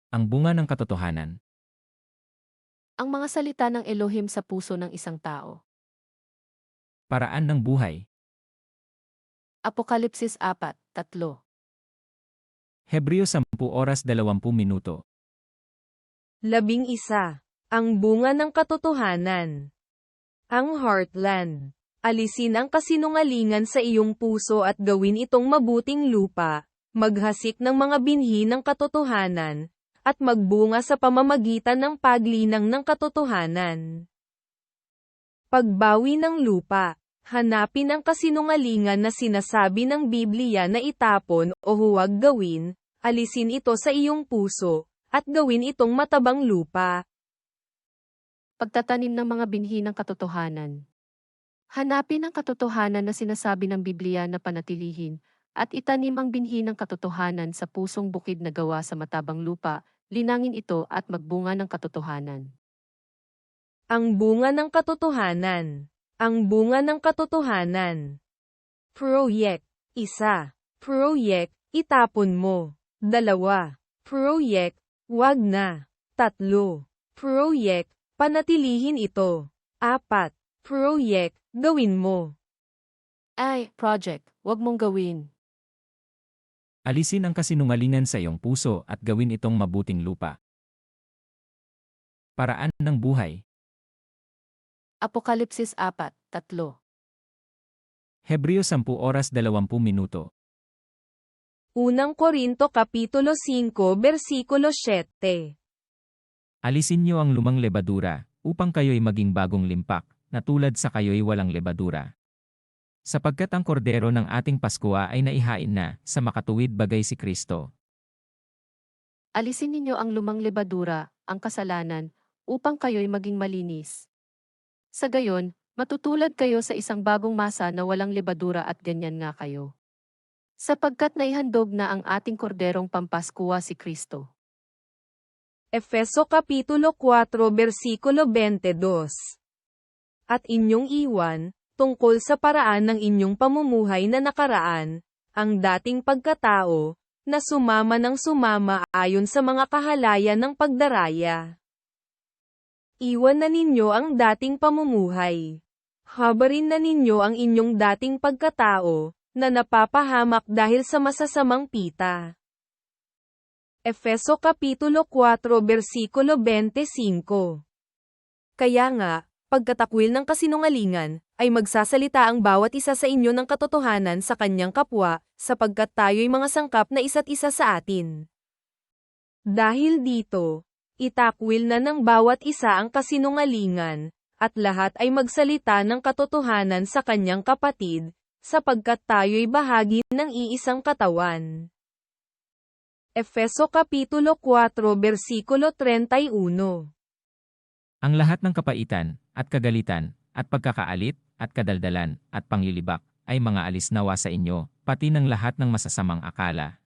Ang bunga ng katotohanan. Ang mga salita ng Elohim sa puso ng isang tao. Paraan ng buhay. Apokalipsis 4:3. Hebreo 10:20. 11. Ang bunga ng katotohanan. Ang heartland. Alisin ang kasinungalingan sa iyong puso at gawin itong mabuting lupa, maghasik ng mga binhi ng katotohanan, at magbunga sa pamamagitan ng paglinang ng katotohanan. Pagbawi ng lupa. Hanapin ang kasinungalingan na sinasabi ng Biblia na itapon o huwag gawin, alisin ito sa iyong puso, at gawin itong matabang lupa. Pagtatanim ng mga binhi ng katotohanan. Hanapin ang katotohanan na sinasabi ng Biblia na panatilihin, at itanim ang binhi ng katotohanan sa pusong bukid na gawa sa matabang lupa, linangin ito at magbunga ng katotohanan. Ang bunga ng katotohanan. Ang bunga ng katotohanan. Proyek. 1. Proyek, itapon mo. 2. Proyek, wag na. 3. Proyek, panatilihin ito. 4. Proyek, gawin mo. Project, wag mong gawin. Alisin ang kasinungalingan sa iyong puso at gawin itong mabuting lupa. Paraan ng buhay. Apokalipsis 4:3. Hebreo 10:20. Unang Korinto Kapitulo 5 Versikulo 7. Alisin niyo ang lumang lebadura, upang kayo'y maging bagong limpak, na tulad sa kayo'y walang lebadura. Sapagkat ang kordero ng ating Paskwa ay naihain na, sa makatuwid bagay si Kristo. Alisin ninyo ang lumang lebadura, ang kasalanan, upang kayo'y maging malinis. Sa gayon, matutulad kayo sa isang bagong masa na walang lebadura at ganyan nga kayo. Sapagkat naihandog na ang ating korderong pampaskwa si Kristo. Efeso Kapitulo 4 Versikulo 22. At inyong iwan, tungkol sa paraan ng inyong pamumuhay na nakaraan, ang dating pagkatao, na sumama ng sumama ayon sa mga kahalayan ng pagdaraya. Iwan na ninyo ang dating pamumuhay. Habarin na ninyo ang inyong dating pagkatao, na napapahamak dahil sa masasamang pita. Efeso Kapitulo 4 Versikulo 25. Kaya nga, pagkatakwil ng kasinungalingan, ay magsasalita ang bawat isa sa inyo ng katotohanan sa kanyang kapwa, sapagkat tayo'y mga sangkap na isa't isa sa atin. Dahil dito, itakwil na ng bawat isa ang kasinungalingan, at lahat ay magsalita ng katotohanan sa kanyang kapatid, sapagkat tayo'y bahagi ng iisang katawan. Efeso Kapitulo 4 Versikulo 31. Ang lahat ng kapaitan, at kagalitan, at pagkakaalit, at kadaldalan, at panglilibak, ay mga alis nawa sa inyo, pati ng lahat ng masasamang akala.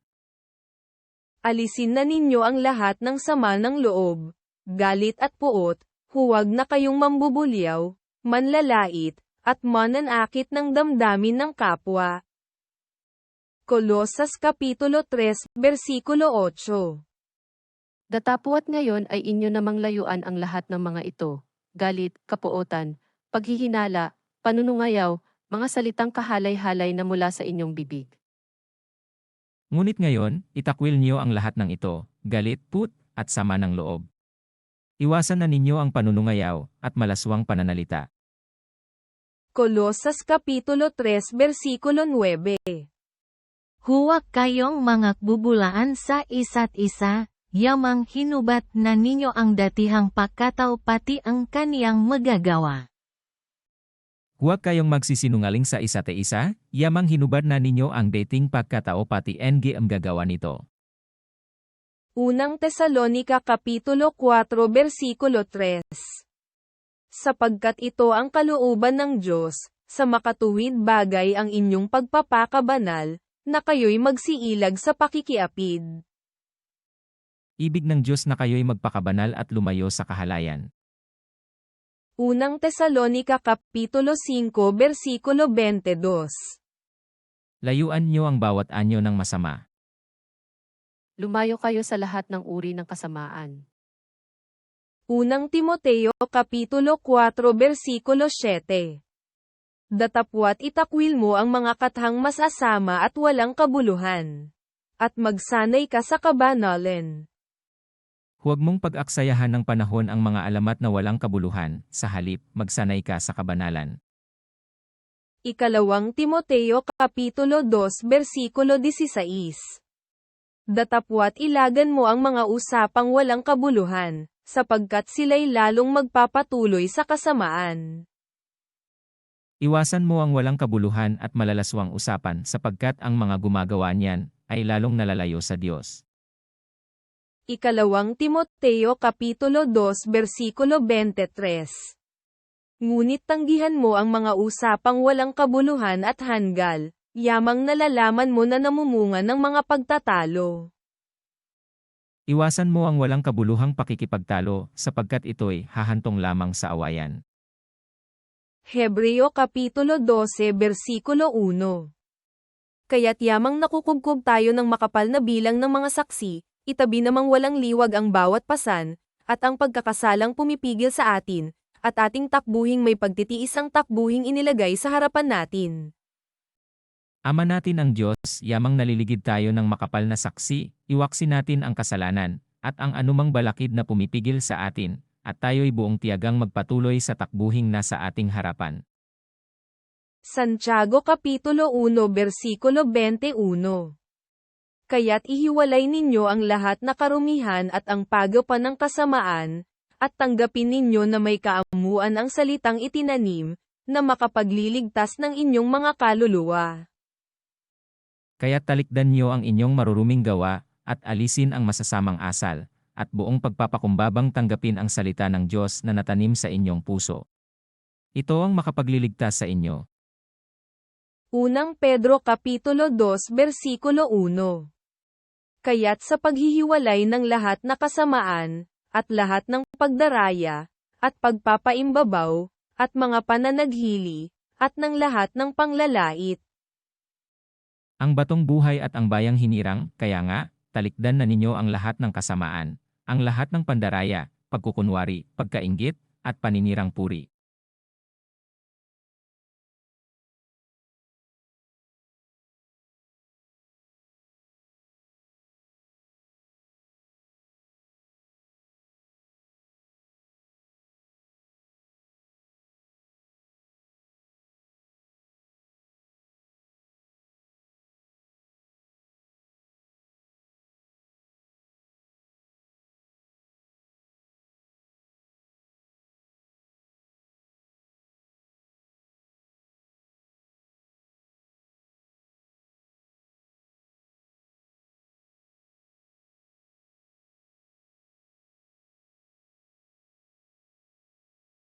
Alisin na ninyo ang lahat ng sama ng loob, galit at puot, huwag na kayong mambubulyaw, manlalait, at mananakit ng damdamin ng kapwa. Kolosas Kapitulo 3 Versikulo 8. Datapwat ngayon ay inyo namang layuan ang lahat ng mga ito, galit, kapuotan, paghihinala, panunungayaw, mga salitang kahalay-halay na mula sa inyong bibig. Ngunit ngayon, itakwil niyo ang lahat ng ito, galit, put, at sama ng loob. Iwasan na ninyo ang panunungayaw, at malaswang pananalita. Kolosas Kapitulo 3 Versikulo 9. Huwag kayong mangakbubulaan sa isa't isa, yamang hinubat na ninyo ang datihang pagkatao pati ang kaniyang magagawa. Huwag kayong magsisinungaling sa isa't isa, yamang hinubad na ninyo ang dating pagkatao pati ang gagawa nito. Unang Tesalonika Kapitulo 4 Versikulo 3. Sapagkat ito ang kalooban ng Diyos, sa makatuwid bagay ang inyong pagpapakabanal, na kayo'y magsiilag sa pakikiapid. Ibig ng Diyos na kayo'y magpakabanal at lumayo sa kahalayan. Unang Tesalonika Kapitulo 5 Versikulo 22. Layuan niyo ang bawat anyo ng masama. lumayo kayo sa lahat ng uri ng kasamaan. Unang Timoteo Kapitulo 4 Versikulo 7. Datapwat itakwil mo ang mga kathang masasama at walang kabuluhan. At magsanay ka sa kabanalan. Huwag mong pag-aksayahan ng panahon ang mga alamat na walang kabuluhan, sa halip, magsanay ka sa kabanalan. Ikalawang Timoteo Kapitulo 2 Versikulo 16. Datapwat ilagan mo ang mga usapang walang kabuluhan, sapagkat sila'y lalong magpapatuloy sa kasamaan. Iwasan mo ang walang kabuluhan at malalaswang usapan sapagkat ang mga gumagawa niyan ay lalong nalalayo sa Diyos. Ikalawang Timoteo Kapitulo 2 Versikulo 23. Ngunit tanggihan mo ang mga usapang walang kabuluhan at hanggal, yamang nalalaman mo na namumunga ng mga pagtatalo. Iwasan mo ang walang kabuluhang pakikipagtalo sapagkat ito'y hahantong lamang sa awayan. Hebreo Kapitulo 12 Versikulo 1. Kaya't yamang nakukubkob tayo ng makapal na bilang ng mga saksi, itabi namang walang liwag ang bawat pasan, at ang pagkakasalang pumipigil sa atin, at ating takbuhing may pagtitiis ang takbuhing inilagay sa harapan natin. Ama natin ang Diyos, yamang naliligid tayo ng makapal na saksi, iwaksin natin ang kasalanan, at ang anumang balakid na pumipigil sa atin, at tayo'y buong tiyagang magpatuloy sa takbuhing nasa ating harapan. Santiago Kapitulo 1 Versikulo 21. Kaya't ihiwalay ninyo ang lahat na karumihan at ang pagapan ng kasamaan, at tanggapin ninyo na may kaamuan ang salitang itinanim, na makapagliligtas ng inyong mga kaluluwa. Kaya't talikdan niyo ang inyong maruruming gawa, at alisin ang masasamang asal, at buong pagpapakumbabang tanggapin ang salita ng Diyos na natanim sa inyong puso. Ito ang makapagliligtas sa inyo. Unang Pedro Kapitulo 2 Versikulo 1. Kaya't sa paghihiwalay ng lahat na kasamaan, at lahat ng pagdaraya, at pagpapaimbabaw, at mga pananaghili, at ng lahat ng panglalait. Ang batong buhay at ang bayang hinirang, kaya nga, talikdan na ninyo ang lahat ng kasamaan, ang lahat ng pandaraya, pagkukunwari, pagkainggit, at paninirang puri.